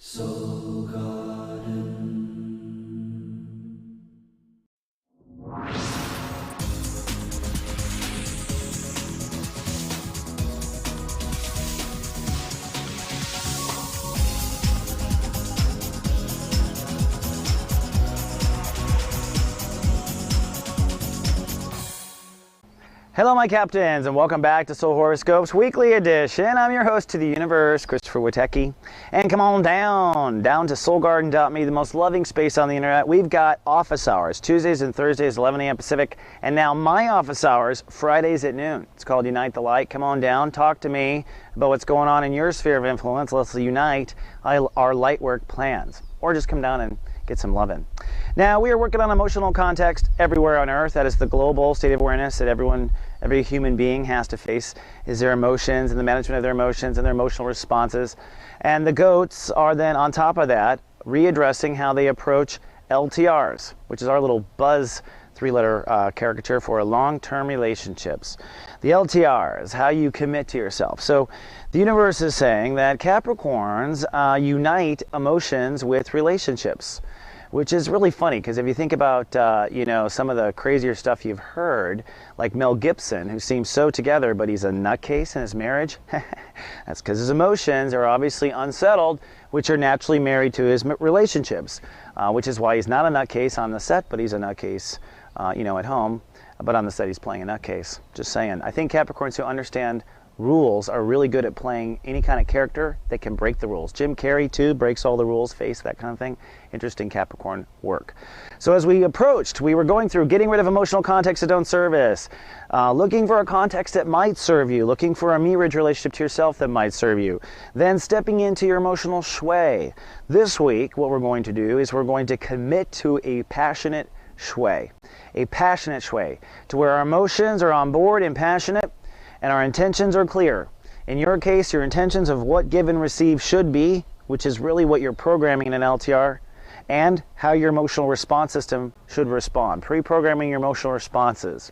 Soul Garden. Hello my captains, and welcome back to Soul Horoscopes Weekly Edition. I'm your host to the universe, Christopher Witecki. And come on down to soulgarden.me, the most loving space on the internet. We've got office hours, Tuesdays and Thursdays, 11 a.m. Pacific, and now my office hours, Fridays at noon. It's called Unite the Light. Come on down, talk to me about what's going on in your sphere of influence. Let's unite our light work plans. Or just come down and get some loving. Now, we are working on emotional context everywhere on Earth. That is the global state of awareness that every human being has to face, is their emotions and the management of their emotions and their emotional responses. And the goats are then on top of that, readdressing how they approach LTRs, which is our little buzz three-letter caricature for long-term relationships. The LTR is how you commit to yourself. So the universe is saying that Capricorns unite emotions with relationships, which is really funny because if you think about some of the crazier stuff you've heard, like Mel Gibson, who seems so together but he's a nutcase in his marriage. That's because his emotions are obviously unsettled, which are naturally married to his relationships, which is why he's not a nutcase on the set, but he's a nutcase at home. But on the set he's playing a nutcase. Just saying. I think Capricorns who understand rules are really good at playing any kind of character that can break the rules. Jim Carrey too breaks all the rules, face, that kind of thing. Interesting Capricorn work. So as we approached, we were going through getting rid of emotional contexts that don't serve us, looking for a context that might serve you, looking for a mirrored relationship to yourself that might serve you, then stepping into your emotional shui. This week, what we're going to do is we're going to commit to a passionate shui. A passionate shui, to where our emotions are on board and passionate, and our intentions are clear. In your case, your intentions of what give and receive should be, which is really what you're programming in an LTR, and how your emotional response system should respond, pre-programming your emotional responses.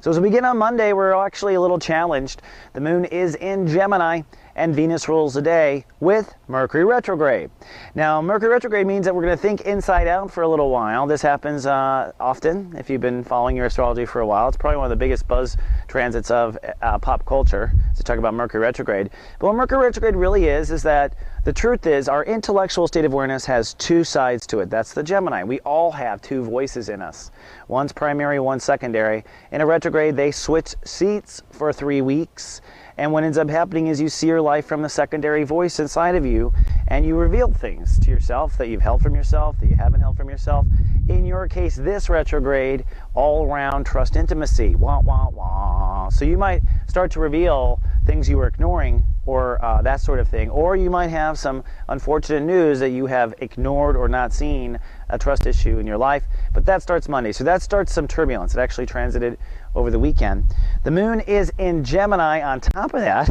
So as we begin on Monday, we're actually a little challenged. The moon is in Gemini, and Venus rules the day with Mercury retrograde. Now, Mercury retrograde means that we're going to think inside out for a little while. This happens often if you've been following your astrology for a while. It's probably one of the biggest buzz transits of pop culture to talk about Mercury retrograde. But what Mercury retrograde really is that the truth is our intellectual state of awareness has two sides to it. That's the Gemini. We all have two voices in us. One's primary, one's secondary. In a retrograde, they switch seats for 3 weeks. And what ends up happening is you see your life from the secondary voice inside of you, and you reveal things to yourself that you've held from yourself, that you haven't held from yourself. In your case, this retrograde, all around trust intimacy, wah, wah, wah. So you might start to reveal things you were ignoring or that sort of thing. Or you might have some unfortunate news that you have ignored or not seen a trust issue in your life. But that starts Monday. So that starts some turbulence. It actually transited over the weekend. The moon is in Gemini on top of that.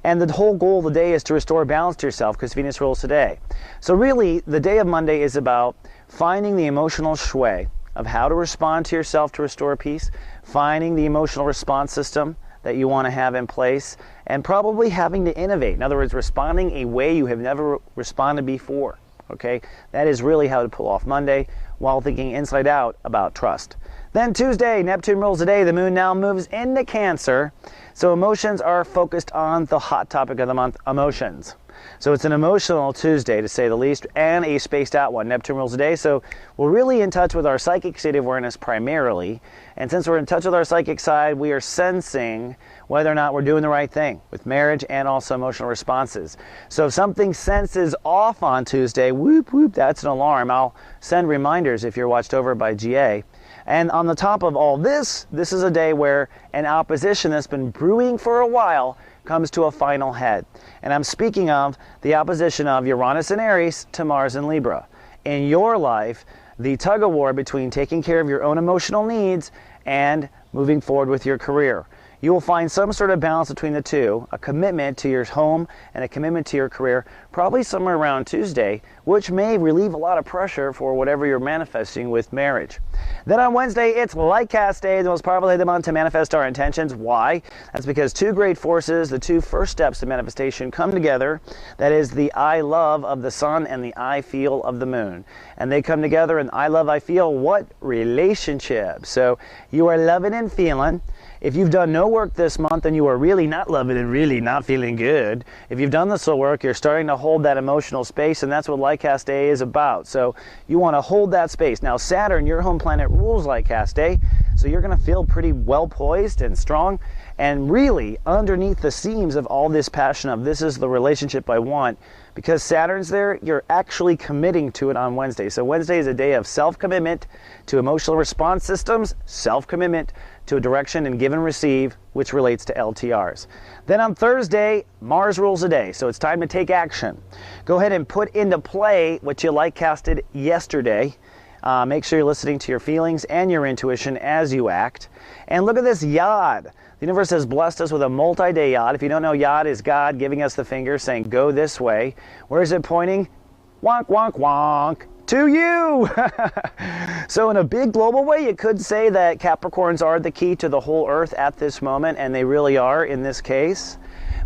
And the whole goal of the day is to restore balance to yourself because Venus rules today. So really, the day of Monday is about finding the emotional shui of how to respond to yourself to restore peace, finding the emotional response system that you want to have in place, and probably having to innovate. In other words, responding a way you have never responded before. Okay? That is really how to pull off Monday while thinking inside out about trust. Then Tuesday, Neptune rules the day. The moon now moves into Cancer. So emotions are focused on the hot topic of the month, emotions. So it's an emotional Tuesday, to say the least, and a spaced out one. Neptune rules the day, so we're really in touch with our psychic state of awareness primarily. And since we're in touch with our psychic side, we are sensing whether or not we're doing the right thing with marriage and also emotional responses. So if something senses off on Tuesday, whoop, whoop, that's an alarm. I'll send reminders if you're watched over by GA. And on the top of all this, this is a day where an opposition that's been brewing for a while comes to a final head. And I'm speaking of the opposition of Uranus and Aries to Mars and Libra. In your life, the tug of war between taking care of your own emotional needs and moving forward with your career. you will find some sort of balance between the two, a commitment to your home and a commitment to your career, probably somewhere around Tuesday, which may relieve a lot of pressure for whatever you're manifesting with marriage. Then on Wednesday, it's Lightcast Day, the most powerful day of the month to manifest our intentions. Why? That's because two great forces, the two first steps to manifestation, come together. That is the I love of the sun and the I feel of the moon. And they come together in I love, I feel what? Relationship. So you are loving and feeling. If you've done no work this month and you are really not loving and really not feeling good, if you've done the soul work, you're starting to hold that emotional space, and that's what Lightcast Day is about. So you want to hold that space. Now Saturn, your home planet, rules Lightcast Day, so you're going to feel pretty well poised and strong. And really, underneath the seams of all this passion of this is the relationship I want, because Saturn's there, you're actually committing to it on Wednesday. So Wednesday is a day of self-commitment to emotional response systems, self-commitment to a direction and give and receive, which relates to LTRs. Then on Thursday, Mars rules the day, so it's time to take action. Go ahead and put into play what you Lightcasted yesterday. Make sure you're listening to your feelings and your intuition as you act. And look at this Yod. The universe has blessed us with a multi-day Yod. If you don't know, Yod is God giving us the finger saying, go this way. Where is it pointing? Wonk, wonk, wonk. To you! So in a big global way, you could say that Capricorns are the key to the whole Earth at this moment, and they really are in this case.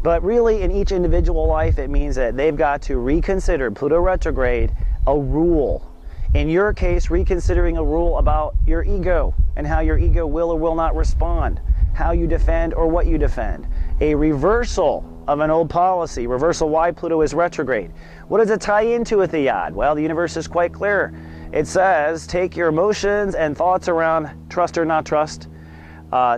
But really, in each individual life, it means that they've got to reconsider, Pluto retrograde, a rule. In your case, reconsidering a rule about your ego and how your ego will or will not respond, how you defend or what you defend. A reversal of an old policy. Reversal why Pluto is retrograde. What does it tie into with the Yod? Well, the universe is quite clear. It says, take your emotions and thoughts around trust or not trust.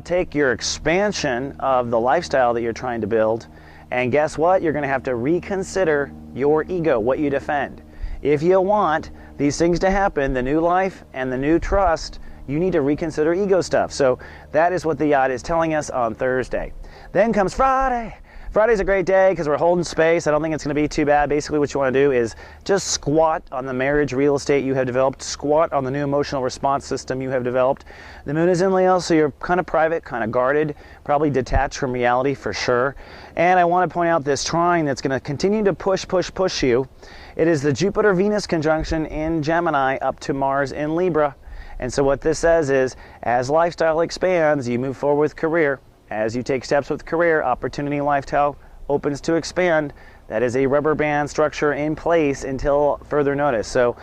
Take your expansion of the lifestyle that you're trying to build. And guess what? You're going to have to reconsider your ego, what you defend. If you want these things to happen, the new life and the new trust, you need to reconsider ego stuff. So that is what the Yod is telling us on Thursday. Then comes Friday. Friday's a great day because we're holding space. I don't think it's going to be too bad. Basically what you want to do is just squat on the marriage real estate you have developed, squat on the new emotional response system you have developed. The moon is in Leo, so you're kind of private, kind of guarded, probably detached from reality for sure. And I want to point out this trine that's going to continue to push you. It is the Jupiter-Venus conjunction in Gemini up to Mars in Libra. And so what this says is, as lifestyle expands, you move forward with career. As you take steps with career, opportunity lifestyle opens to expand. That is a rubber band structure in place until further notice. So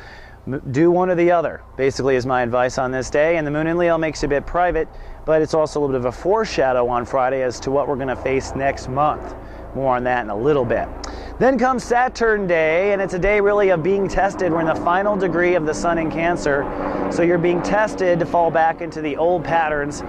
do one or the other, basically, is my advice on this day. And the moon in Leo makes it a bit private, but it's also a little bit of a foreshadow on Friday as to what we're going to face next month. More on that in a little bit. Then comes Saturn Day, and it's a day really of being tested. We're in the final degree of the sun in Cancer, so you're being tested to fall back into the old patterns.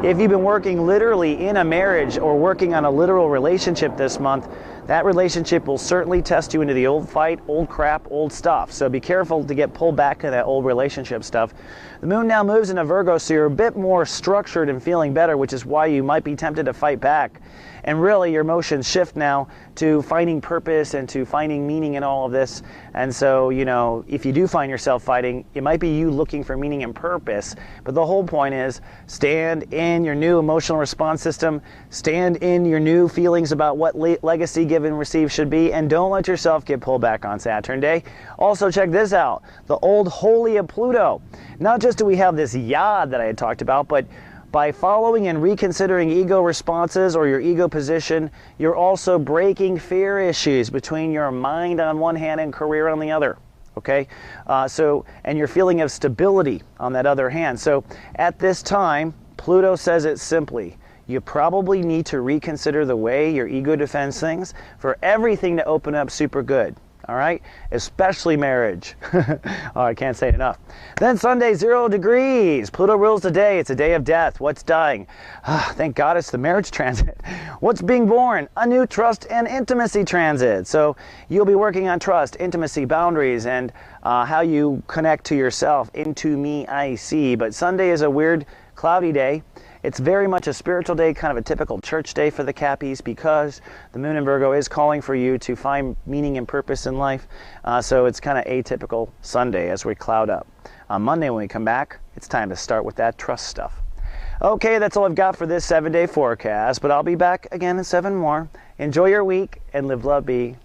If you've been working literally in a marriage or working on a literal relationship this month, that relationship will certainly test you into the old fight, old crap, old stuff. So be careful to get pulled back into that old relationship stuff. The moon now moves into Virgo, so you're a bit more structured and feeling better, which is why you might be tempted to fight back. And really, your emotions shift now to finding purpose and to finding meaning in all of this. And so, you know, if you do find yourself fighting, it might be you looking for meaning and purpose. But the whole point is, stand in your new emotional response system, stand in your new feelings about what legacy give and receive should be, and don't let yourself get pulled back on Saturn Day. Also, check this out, the old holy of Pluto. Not just do we have this Yod that I had talked about, but by following and reconsidering ego responses or your ego position, you're also breaking fear issues between your mind on one hand and career on the other. Okay? And your feeling of stability on that other hand. So at this time, Pluto says it simply. You probably need to reconsider the way your ego defends things for everything to open up super good. All right, especially marriage. Oh, I can't say it enough. Then Sunday, 0 degrees. Pluto rules the day. It's a day of death. What's dying? Thank God it's the marriage transit. What's being born? A new trust and intimacy transit. So you'll be working on trust, intimacy, boundaries, and how you connect to yourself. Into me, I see. But Sunday is a weird, cloudy day. It's very much a spiritual day, kind of a typical church day for the Cappies, because the moon in Virgo is calling for you to find meaning and purpose in life. So it's kind of atypical Sunday as we cloud up. On Monday when we come back, it's time to start with that trust stuff. Okay, that's all I've got for this 7-day forecast, but I'll be back again in 7 more. Enjoy your week and live, love, be.